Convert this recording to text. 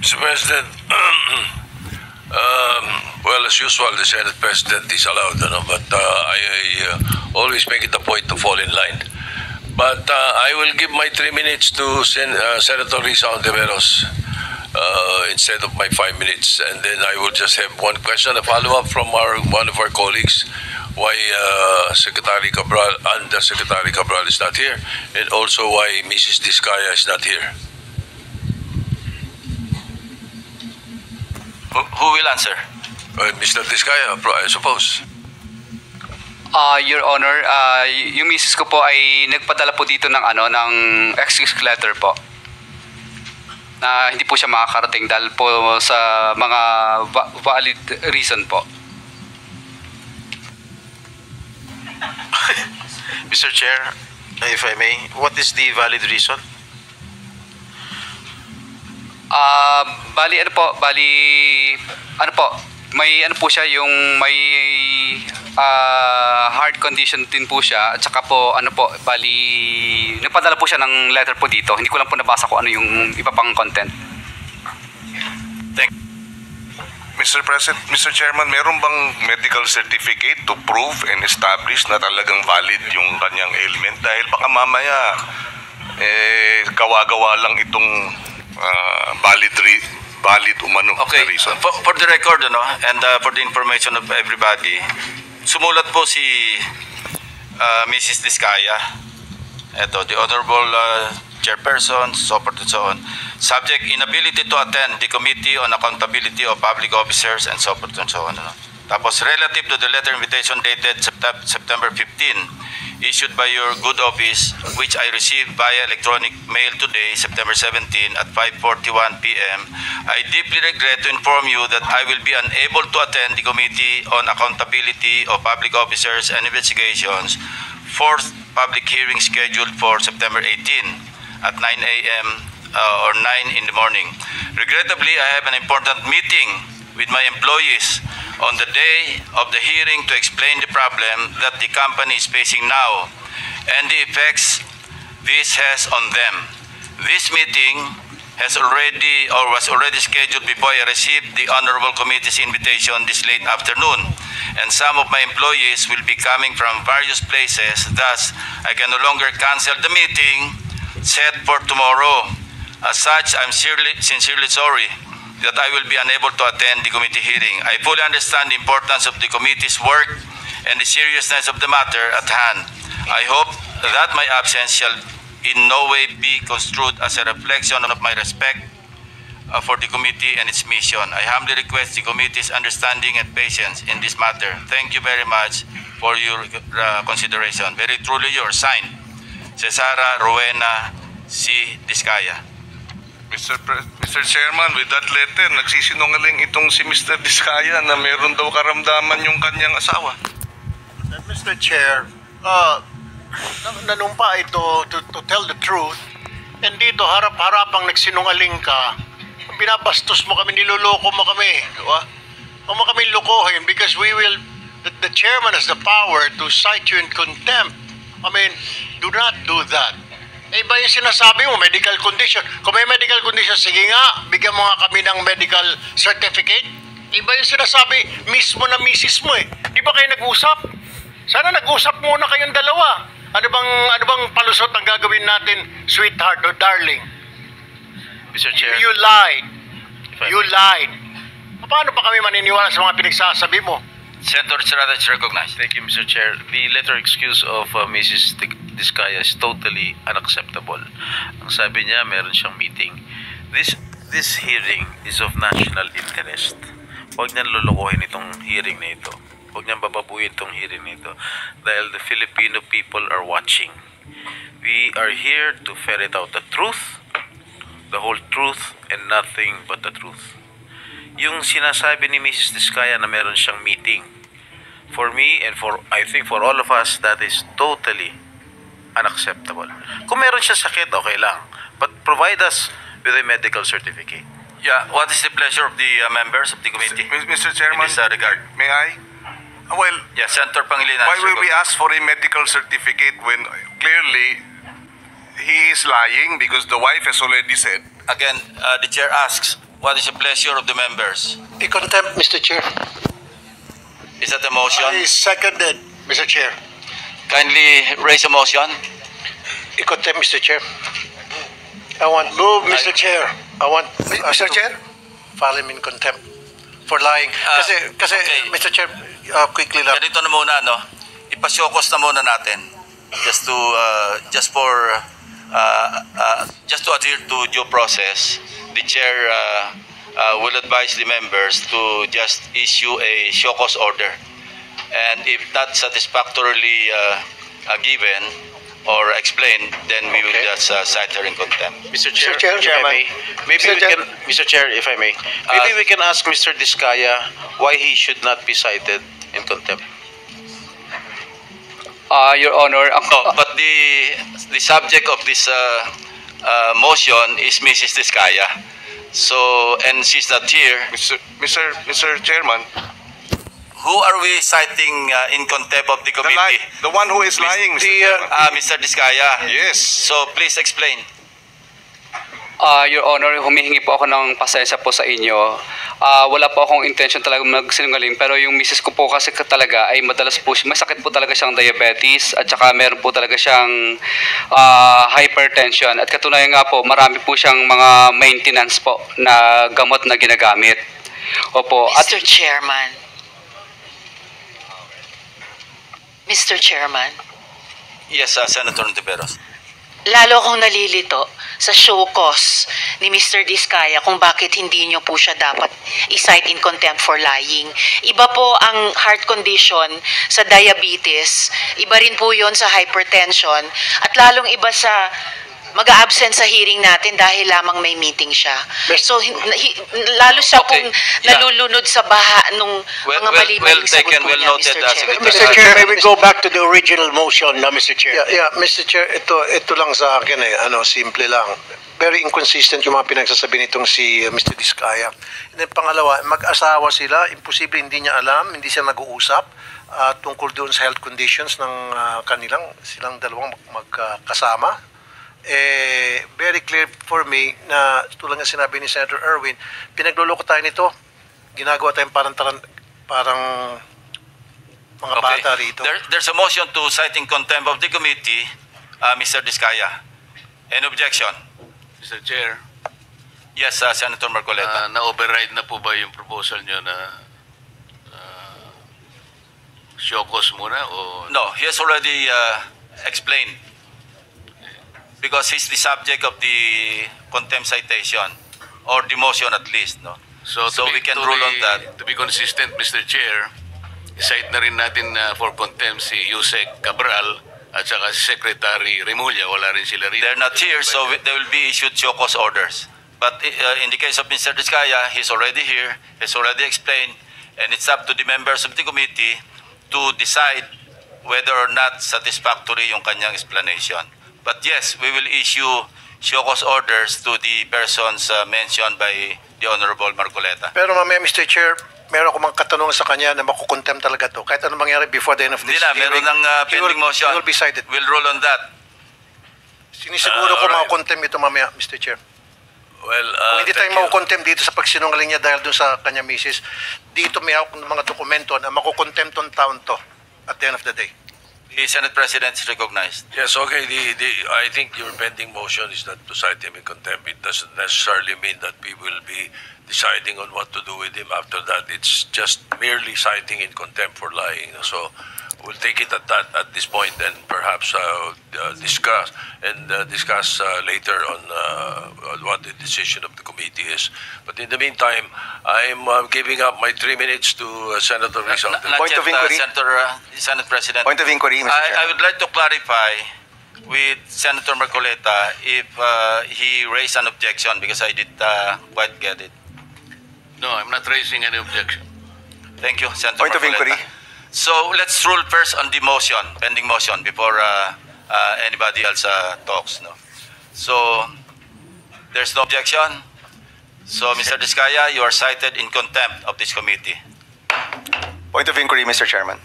Mr. President, well, as usual, the Senate President is allowed, but I always make it a point to fall in line. But I will give my 3 minutes to Senator Risa Ontiveros instead of my 5 minutes, and then I will just have one question, a follow-up from one of our colleagues, why Secretary Cabral, Undersecretary Cabral is not here, and also why Mrs. Diskaya is not here. Who will answer? Mr. Diskaya, I suppose. Your Honor, yung misis ko po ay nagpadala po dito ng ng excuse letter po. Na hindi po siya makakarating dahil po sa mga valid reason po. Mr. Chair, if I may, what is the valid reason? May po siya yung may heart condition din po siya, at saka po nagpadala po siya ng letter po dito. Hindi ko lang po nabasa kung ano yung iba pang content. Mr. President, Mr. Chairman, meron bang medical certificate to prove and establish na talagang valid yung kanyang ailment? Dahil baka mamaya gawa-gawa lang itong valid umano Okay, reason. for the record, and for the information of everybody, sumulat po si Mrs. Diskaya, the Honorable Chairperson, so forth and so on, subject inability to attend the Committee on Accountability of Public Officers and so forth and so on. Tapos, relative to the letter invitation dated September 15, issued by your good office, which I received via electronic mail today, September 17 at 5:41 p.m., I deeply regret to inform you that I will be unable to attend the Committee on Accountability of Public Officers and Investigations, fourth public hearing scheduled for September 18 at 9 a.m. Or 9 in the morning. Regrettably, I have an important meeting with my employees on the day of the hearing to explain the problem that the company is facing now and the effects this has on them. This meeting was already scheduled before I received the Honorable Committee's invitation this late afternoon, and some of my employees will be coming from various places. Thus, I can no longer cancel the meeting set for tomorrow. As such, I'm sincerely sorry that I will be unable to attend the committee hearing. I fully understand the importance of the committee's work and the seriousness of the matter at hand. I hope that my absence shall in no way be construed as a reflection of my respect for the committee and its mission. I humbly request the committee's understanding and patience in this matter. Thank you very much for your consideration. Very truly yours, signed, Cesara Rowena C. Diskaya. Mr. Chairman, with that letter, nagsisinungaling itong si Mr. Diskaya na meron daw karamdaman yung kanyang asawa. Mr. Chair, nanumpa ito to tell the truth, and dito harap-harapang nagsinungaling ka, binabastos mo kami, niloloko mo kami, diba? Huwag mo kami lokohin because the chairman has the power to cite you in contempt. I mean, do not do that. Iba yung sinasabi mo, medical condition. Kung may medical condition, sige nga, bigyan mo nga kami ng medical certificate. Iba yung sinasabi mismo na misis mo eh. Di ba kayo nag-usap? Sana nag-usap muna kayong dalawa. Ano bang palusot ang gagawin natin, sweetheart or darling? Mr. Chair. You lied. You lied. Paano pa kami maniniwala sa mga pinagsasabi mo? Senator Estrada is recognized. Thank you, Mr. Chair. The letter excuse of Mrs. Diskaya is totally unacceptable. Ang sabi niya, meron siyang meeting. This hearing is of national interest. Huwag niyang lulukuhin itong hearing na ito. Huwag niyang bababuhin itong hearing na ito. Dahil the Filipino people are watching. We are here to ferret out the truth, the whole truth, and nothing but the truth. Yung sinasabi ni Mrs. Diskaya na meron siyang meeting, for me and I think for all of us, that is totally unacceptable. Kung meron siya sakit, okay lang. But provide us with a medical certificate. Yeah, what is the pleasure of the members of the committee? Mr. Chairman, in this regard? may I? Well, Yeah, Senator Pangilinan. why will we ask for a medical certificate when clearly he is lying because the wife has already said? Again, the chair asks, What is the pleasure of the members? I-contempt, Mr. Chair. Is that a motion? I seconded, Mr. Chair. Kindly raise a motion. I-contempt, Mr. Chair. I want... Move, Mr. Chair. I want... Mr. Chair? File him in contempt for lying. Kasi okay. Mr. Chair, quickly lang. Ganito na muna, no? Ipasyokos na muna natin. Just to, just to adhere to due process, the chair will advise the members to just issue a show-cause order. And if not satisfactorily given or explained, then we will just cite her in contempt. Mr. Chair, Chair, if I may, maybe Mr. we Chair. can, Mr. Chair, if I may, maybe we can ask Mr. Diskaya why he should not be cited in contempt. Your Honor, But the subject of this motion is Mrs. Diskaya. So, and she's not here. Mr. Chairman, Who are we citing in contempt of the committee? the one who is lying, Mr. Chairman. Mr. Diskaya. Yes. So, please explain. Your Honor, humihingi po ako ng pasensya po sa inyo. Wala po akong intention talaga magsinungaling, pero yung misis ko po kasi talaga ay madalas po, may sakit po talaga siyang diabetes at saka meron po talaga siyang hypertension. At katunayan nga po, marami po siyang mga maintenance po na gamot na ginagamit. Opo. Mr. Chairman. Mr. Chairman, Yes, Senator Ontiveros. lalo akong nalilito sa show cause ni Mr. Diskaya kung bakit hindi nyo po siya dapat i-cite in contempt for lying. Iba po ang heart condition sa diabetes, iba rin po yon sa hypertension, at lalong iba sa mag-a-absent sa hearing natin dahil lamang may meeting siya. So, lalo siya Okay, pong yeah. nalulunod sa baha nung mga mali-maling sagot taken, po well niya, noted, Mr. Chair. Secretary. Mr. Chair, may we go back to the original motion na, Mr. Chair? Yeah, Mr. Chair, ito lang sa akin simple lang. Very inconsistent yung mga pinagsasabi nitong si Mr. Diskaya. And then pangalawa, mag-asawa sila, imposible hindi niya alam, hindi siya nag-uusap tungkol doon sa health conditions ng silang dalawang magkasama. Very clear for me na tulad ng sinabi ni Senator Erwin, pinagluloko tayo nito, ginagawa tayong parang mga bata rito. There's a motion to cite in contempt of the committee, Mr. Diskaya. Any objection? Mr. Chair, Yes, Senator Marcoleta. na-override na po ba yung proposal nyo na show cause muna o... No, he has already explained. Because he's the subject of the contempt citation, or the motion at least, no? So we can rule on that. To be consistent, Mr. Chair, cite na rin natin for contempt si Yusek Cabral at saka si Secretary Remulla. Wala rin sila rin. They're not here, so they will be issued show cause orders. But in the case of Mr. Diskaya, he's already here, he's already explained, and it's up to the members of the committee to decide whether or not satisfactory yung kanyang explanation. But yes, we will issue show cause orders to the persons mentioned by the Honorable Marcoleta. Pero mamaya, Mr. Chair, meron ako mga katanungan sa kanya na makukontempt talaga to. Kahit anong mangyari before the end of this Hindi na, meron ng pending motion. He will be cited. We'll rule on that. Sinisiguro ko alright. makukontempt ito mamaya, Mr. Chair. Well, Kung hindi tayo thank you. makukontempt dito sa pagsinungaling niya dahil doon sa kanya misis, dito may hawak ng mga dokumento na makukontempt ang taon to at the end of the day. The Senate President is recognized. Yes, okay. I think your pending motion is not to cite him in contempt. It doesn't necessarily mean that we will be deciding on what to do with him after that. It's just merely citing in contempt for lying. So we'll take it at that at this point and perhaps discuss later on what the decision of the committee is. But in the meantime, I'm giving up my 3 minutes to Senator Rizal. Not Point yet, of inquiry. Senate President. Point of inquiry, Mr. Chair. I would like to clarify with Senator Marcoleta if he raised an objection because I did quite get it. No, I'm not raising any objection. Thank you, Senator Point of Marcoleta. inquiry. So let's rule first on the motion, pending motion, before anybody else talks. No. So there's no objection. So Mr. Diskaya, you are cited in contempt of this committee. Point of inquiry, Mr. Chairman.